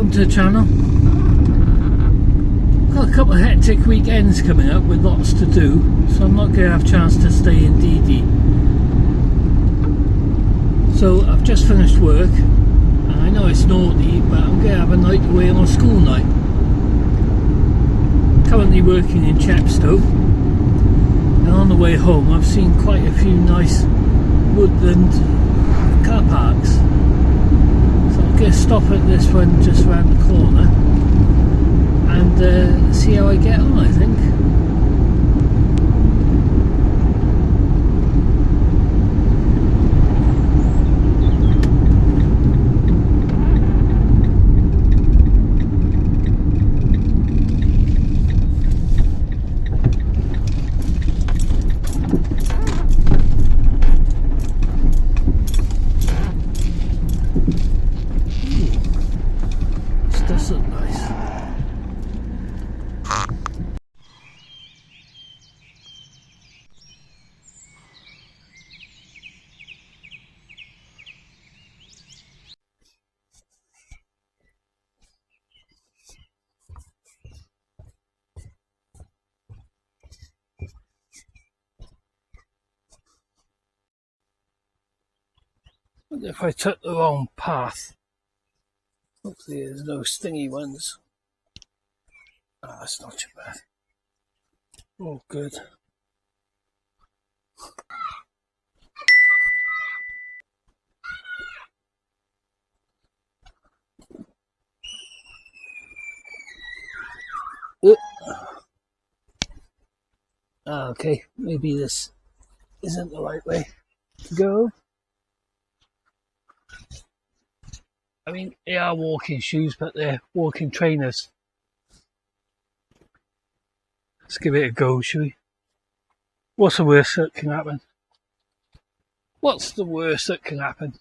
welcome to the channel. Got a couple of hectic weekends coming up with lots to do, so I'm not going to have a chance to stay in DD. So I've just finished work, and I know it's naughty, but I'm going to have a night away on a school night. Currently working in Chepstow, and on the way home I've seen quite a few nice woodland car parks. So I'm going to stop at this one just around the corner and see how I get on, I think. This does look nice. What if I took the wrong path? Hopefully there's no stingy ones. Ah, that's not too bad. Oh, good. Okay, maybe this isn't the right way to go. I mean, they are walking shoes, but they're walking trainers. Let's give it a go, shall we? What's the worst that can happen? What's the worst that can happen?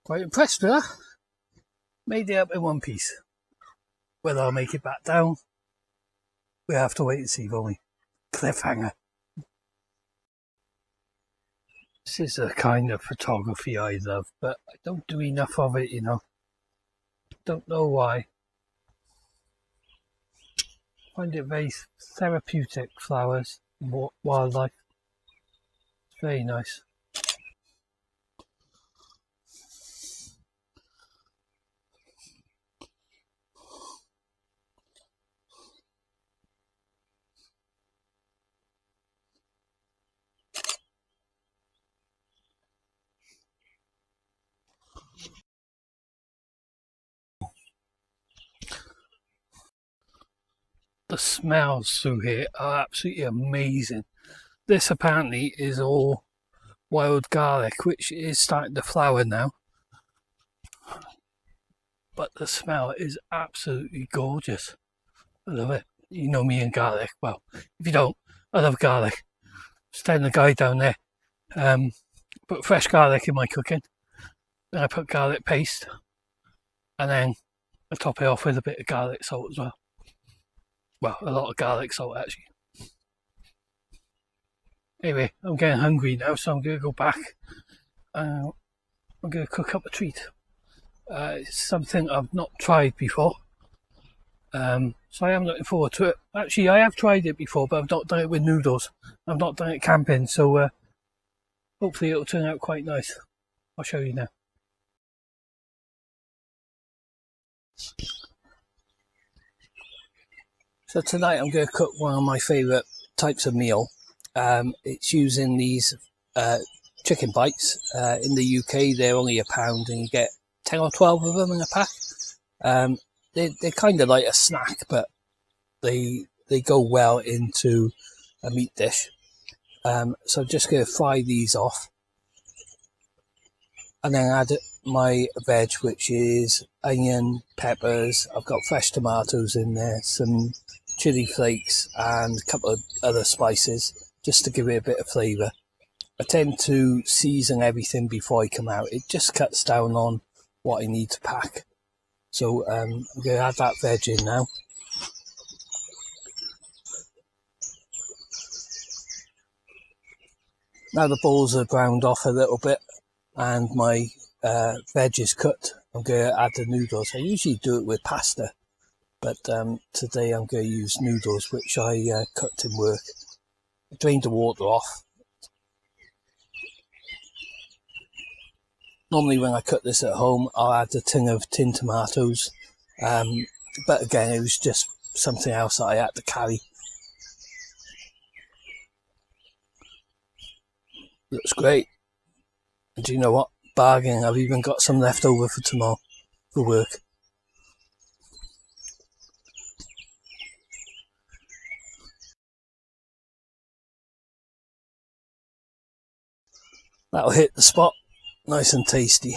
Quite impressed with that. Made it up in one piece. Whether I'll make it back down, we'll have to wait and see, won't we? Cliffhanger. This is the kind of photography I love, but I don't do enough of it, you know. Don't know why. Find it very therapeutic, flowers and wildlife. It's very nice. The smells through here are absolutely amazing. This apparently is all wild garlic, which is starting to flower now. But the smell is absolutely gorgeous. I love it. You know me and garlic. Well, if you don't, I love garlic. Just telling the guy down there. Put fresh garlic in my cooking. Then I put garlic paste. And then I top it off with a bit of garlic salt as well. Well, a lot of garlic salt actually. Anyway, I'm getting hungry now, so I'm going to go back. I'm going to cook up a treat. It's something I've not tried before. So I am looking forward to it. Actually, I have tried it before, but I've not done it with noodles. I've not done it camping, so hopefully it'll turn out quite nice. I'll show you now. So tonight I'm going to cook one of my favourite types of meal. It's using these chicken bites. In the UK they're only £1 and you get 10 or 12 of them in a pack. They're kind of like a snack, but they go well into a meat dish. So I'm just going to fry these off and then add my veg, which is onion, peppers. I've got fresh tomatoes in there, some chili flakes and a couple of other spices just to give it a bit of flavour. I tend to season everything before I come out. It just cuts down on what I need to pack. So I'm going to add that veg in now. Now the balls are browned off a little bit and my veg is cooked, I'm going to add the noodles. I usually do it with pasta, but today I'm going to use noodles, which I cooked in work. I drained the water off. Normally when I cook this at home, I'll add a tin of tinned tomatoes, but again, it was just something else that I had to carry. Looks great. And do you know what? Bargain. I've even got some left over for tomorrow for work. That'll hit the spot. Nice and tasty.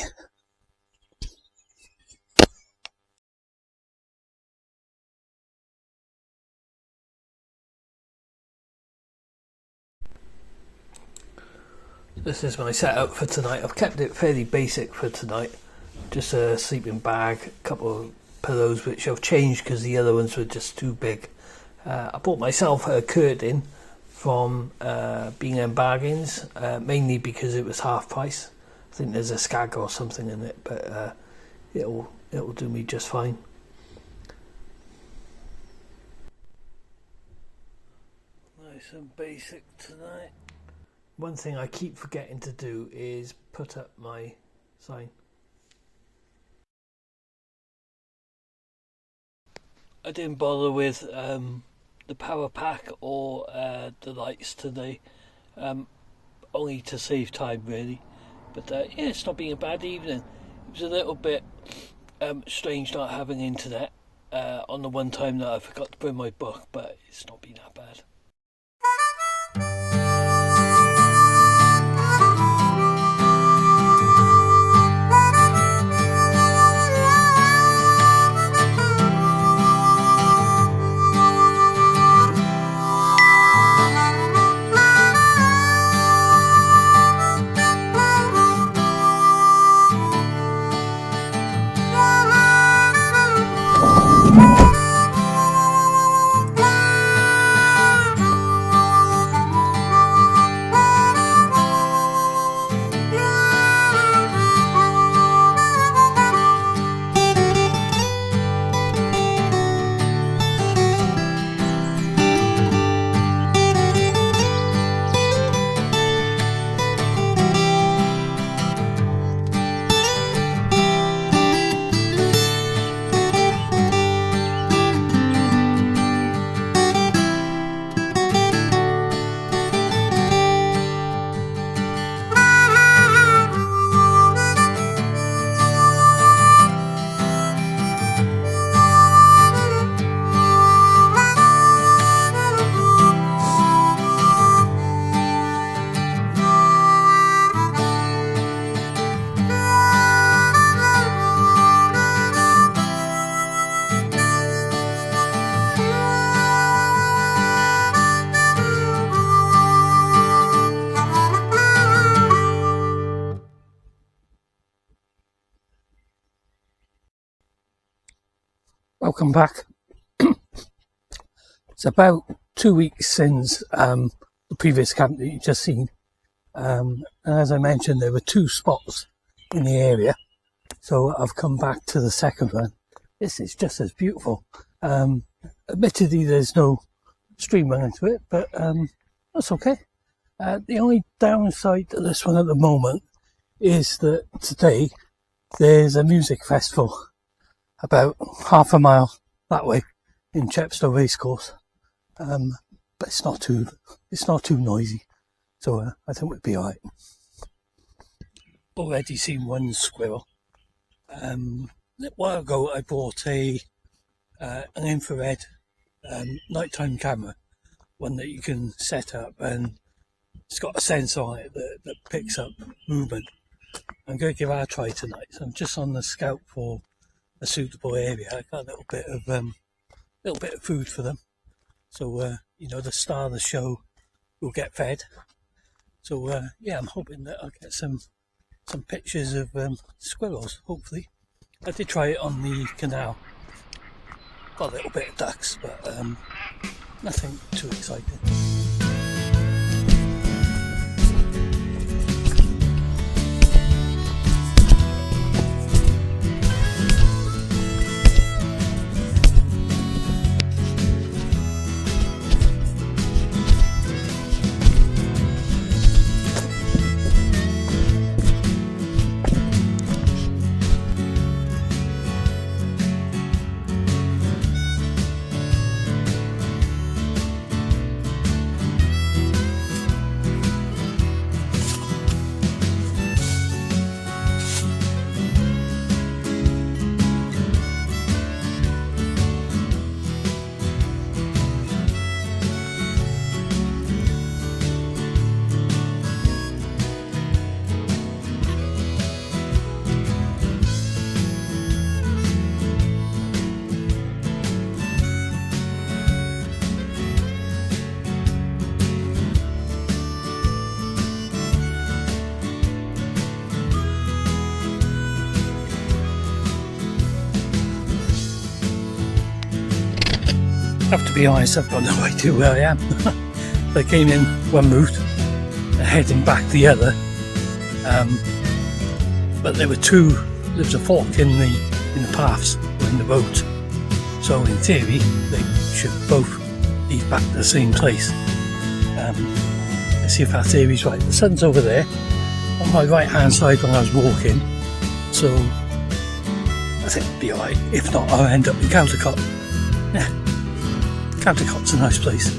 This is my setup for tonight. I've kept it fairly basic for tonight. Just a sleeping bag, a couple of pillows which I've changed because the other ones were just too big. I bought myself a curtain from B&M Bargains, mainly because it was half price. I think there's a skag or something in it, but it'll do me just fine. Nice and basic tonight. One thing I keep forgetting to do is put up my sign. I didn't bother with the power pack or the lights today, only to save time really. But yeah, it's not been a bad evening. It was a little bit strange not having internet on the one time that I forgot to bring my book, but it's not been that bad. Welcome back. It's about 2 weeks since the previous camp that you've just seen. And as I mentioned, there were 2 spots in the area. So I've come back to the second one. This is just as beautiful. Admittedly, there's no stream running to it, but that's okay. The only downside to this one at the moment is that today there's a music festival about half a mile that way in Chepstow Racecourse, but it's not too noisy, so I think we'll be alright. Already seen one squirrel. A while ago I bought an infrared nighttime camera, one that you can set up, and it's got a sensor on it that picks up movement. I'm going to give that a try tonight, so I'm just on the scout for a suitable area. I got a little bit of food for them, so you know, the star of the show will get fed. So yeah, I'm hoping that I'll get some pictures of squirrels, hopefully. I did try it on the canal, got a little bit of ducks, but nothing too exciting. have to be honest, I've got no idea where I am. I came in one route and heading back the other, but there was a fork in the paths in the road, so in theory they should both lead back to the same place. Let's see if our theory's right. The sun's over there on my right hand side when I was walking, so I think it'll be alright. If not, I'll end up in Caldecott. Yeah, Caldecott's a nice place.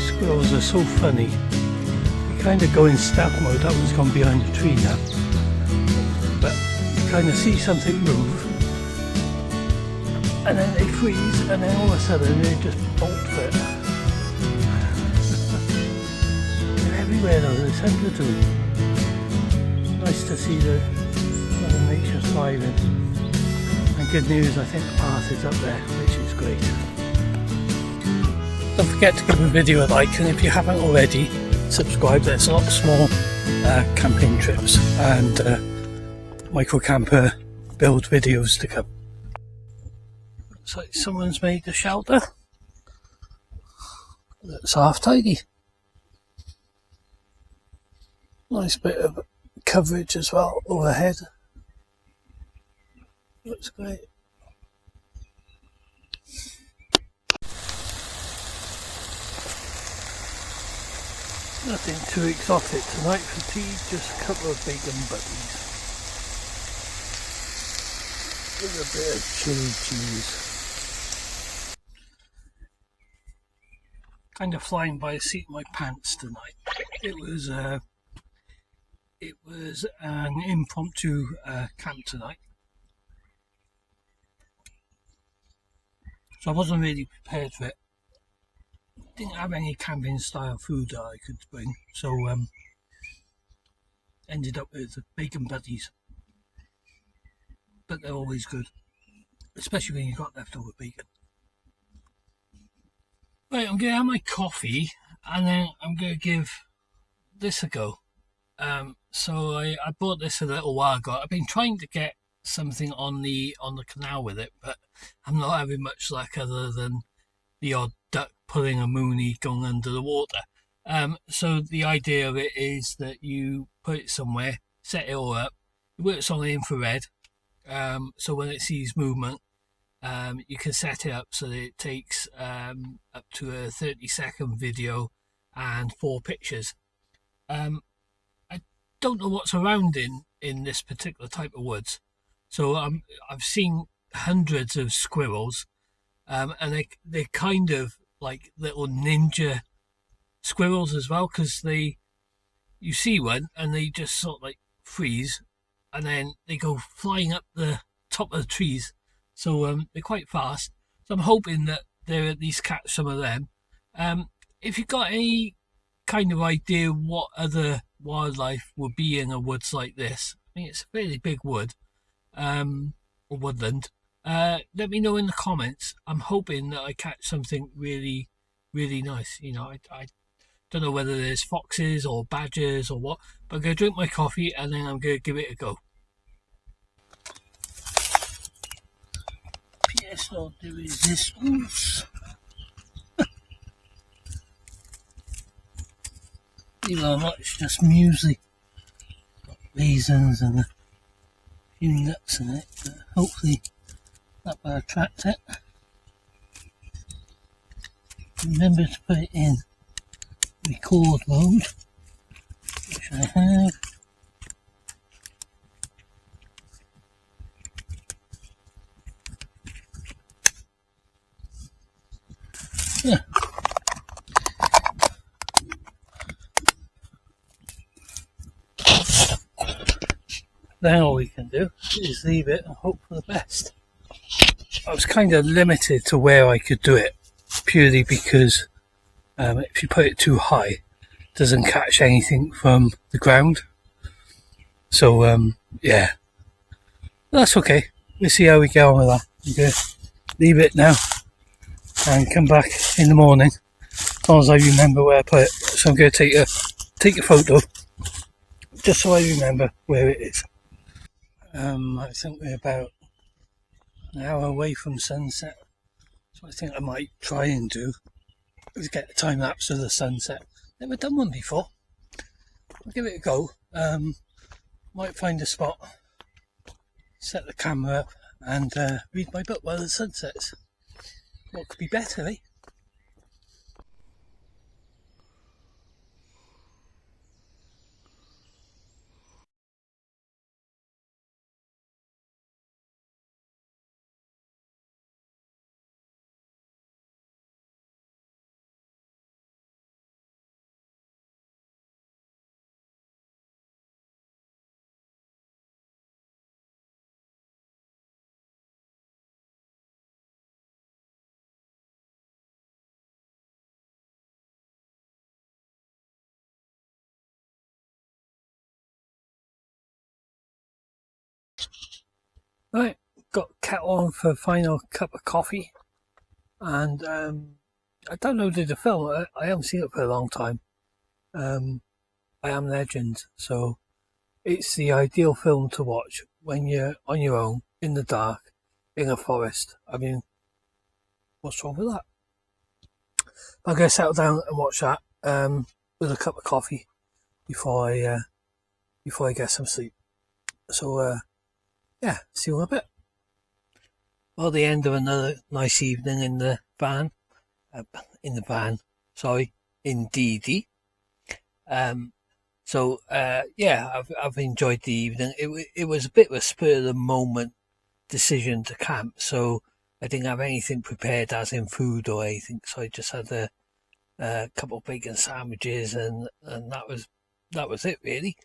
Squirrels are so funny. You kind of go in stealth mode. That one's gone behind the tree now, but you kind of see something move and then they freeze, and then all of a sudden they just bolt for it. They're everywhere though, there's hundreds of them. Nice to see the Mother Nature thriving. And good news, I think the path is up there, which is great. Don't forget to give the video a like, and if you haven't already, subscribe. There's lots of small camping trips and microcamper build videos to come. Looks like someone's made a shelter. Looks half tidy. Nice bit of coverage as well overhead. Looks great. Nothing too exotic tonight for tea, just a couple of bacon butties with a bit of chili cheese. Kind of flying by the seat of my pants tonight. It was an impromptu camp tonight, so I wasn't really prepared for it. Didn't have any camping style food that I could bring, so ended up with bacon butties. But they're always good, especially when you've got leftover bacon. Right, I'm going to have my coffee and then I'm going to give this a go. So I bought this a little while ago. I've been trying to get something on the canal with it, but I'm not having much luck other than the odd duck pulling a moonie going under the water. So the idea of it is that you put it somewhere, set it all up. It works on the infrared, so when it sees movement, you can set it up so that it takes up to a 30-second video and 4 pictures. I don't know what's around in this particular type of woods, so I've seen hundreds of squirrels, and they're kind of like little ninja squirrels as well, because you see one and they just sort of like freeze and then they go flying up the top of the trees, so they're quite fast. So I'm hoping that they'll at least catch some of them. If you've got any kind of idea what other wildlife would be in a woods like this, I mean, it's a fairly big wood, or woodland, let me know in the comments. I'm hoping that I catch something really, really nice. You know, I don't know whether there's foxes or badgers or what, but I'm going to drink my coffee and then I'm going to give it a go. Pièce de résistance. You know, much just muesli, got raisins and a few nuts in it, but hopefully that will attract it. Remember to put it in record mode, which I have. Yeah. Then all we can do is leave it and hope for the best. I was kind of limited to where I could do it, purely because if you put it too high, it doesn't catch anything from the ground. So yeah, that's okay. We'll see how we get on with that. I'm going to leave it now and come back in the morning, as long as I remember where I put it. So I'm going to take a photo just so I remember where it is. I think we're about an hour away from sunset. So I think I might try and do is get a time lapse of the sunset. Never done one before. I'll give it a go. Might find a spot, set the camera up and read my book while the sun sets. What could be better, eh? Right, got kettle on for a final cup of coffee, and I downloaded the film. I haven't seen it for a long time. I Am Legend, so it's the ideal film to watch when you're on your own in the dark in a forest. I mean, what's wrong with that? I'm going to settle down and watch that with a cup of coffee before I get some sleep. So yeah, see you in a bit. Well, the end of another nice evening in the van. In DD. Yeah, I've enjoyed the evening. It was a bit of a spur of the moment decision to camp, so I didn't have anything prepared as in food or anything, so I just had a couple of bacon sandwiches and that was it really.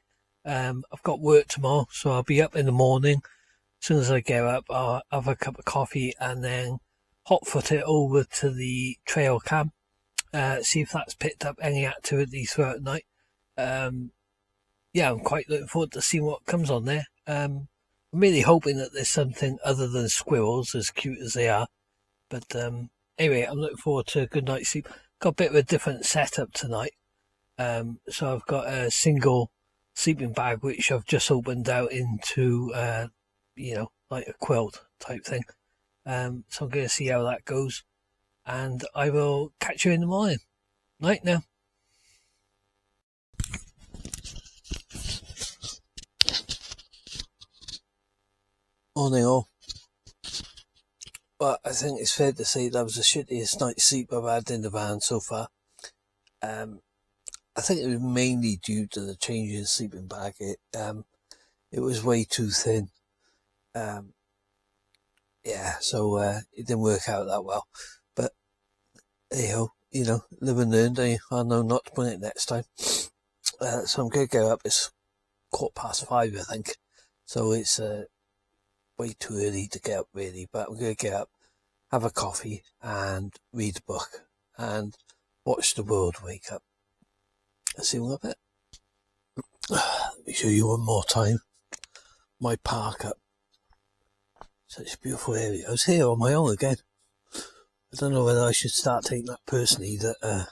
I've got work tomorrow, so I'll be up in the morning. As soon as I get up, I'll have a cup of coffee and then hot foot it over to the trail cam, see if that's picked up any activity throughout the night. Yeah, I'm quite looking forward to seeing what comes on there. I'm really hoping that there's something other than squirrels, as cute as they are. But anyway, I'm looking forward to a good night's sleep. Got a bit of a different setup tonight. So I've got a single sleeping bag which I've just opened out into, like a quilt type thing. So I'm going to see how that goes. And I will catch you in the morning. Night now. Morning all. But I think it's fair to say that was the shittiest night's sleep I've had in the van so far. I think it was mainly due to the change in sleeping bag. It was way too thin. So it didn't work out that well. But anyhow, live and learn. I'll know not to bring it next time. So I'm going to go up. It's 5:15, I think. So it's way too early to get up really, but I'm going to get up, have a coffee and read a book and watch the world wake up. I'll see you in a bit. Let me show you one more time my park up. Such a beautiful area. I was here on my own again. I don't know whether I should start taking that personally, that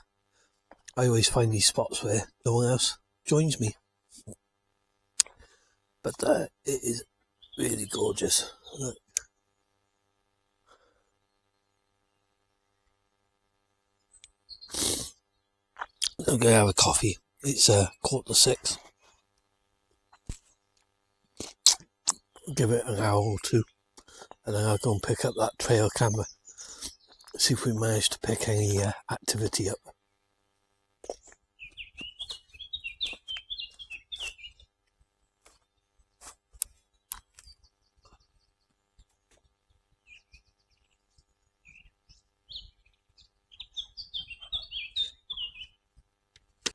I always find these spots where no one else joins me. But it is really gorgeous. Look. I'm going to have a coffee. It's 6:15. Give it an hour or two, and then I'll go and pick up that trail camera. See if we manage to pick any activity up.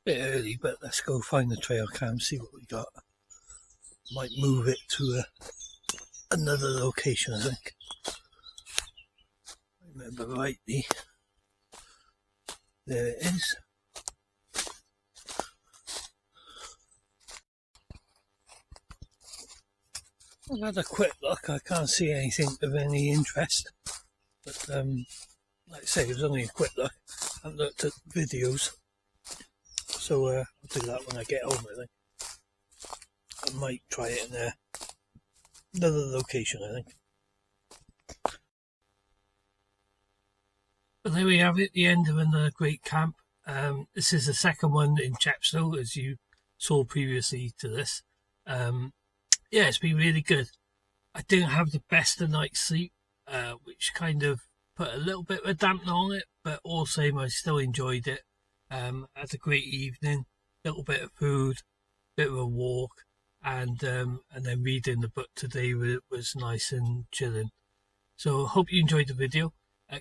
Bit early, but let's go find the trail cam, see what we got. Might move it to another location, I think. Remember rightly. There it is. I've had a quick look. I can't see anything of any interest, but like I say, it was only a quick look. I haven't looked at videos, so I'll do that when I get home. I think I might try it in another location, I think. But there we have it, the end of another great camp. This is the second one in Chepstow, as you saw previously to this. Yeah, it's been really good. I didn't have the best of night's sleep, which kind of put a little bit of a dampener on it, but all the same, I still enjoyed it. Had a great evening, little bit of food, bit of a walk, and then reading the book today was nice and chilling. So hope you enjoyed the video.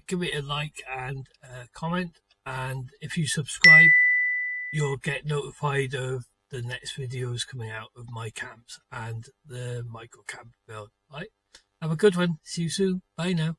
Give it a like and comment, and if you subscribe, you'll get notified of the next videos coming out of my camps and the microcamper build. Right? Have a good one. See you soon. Bye now.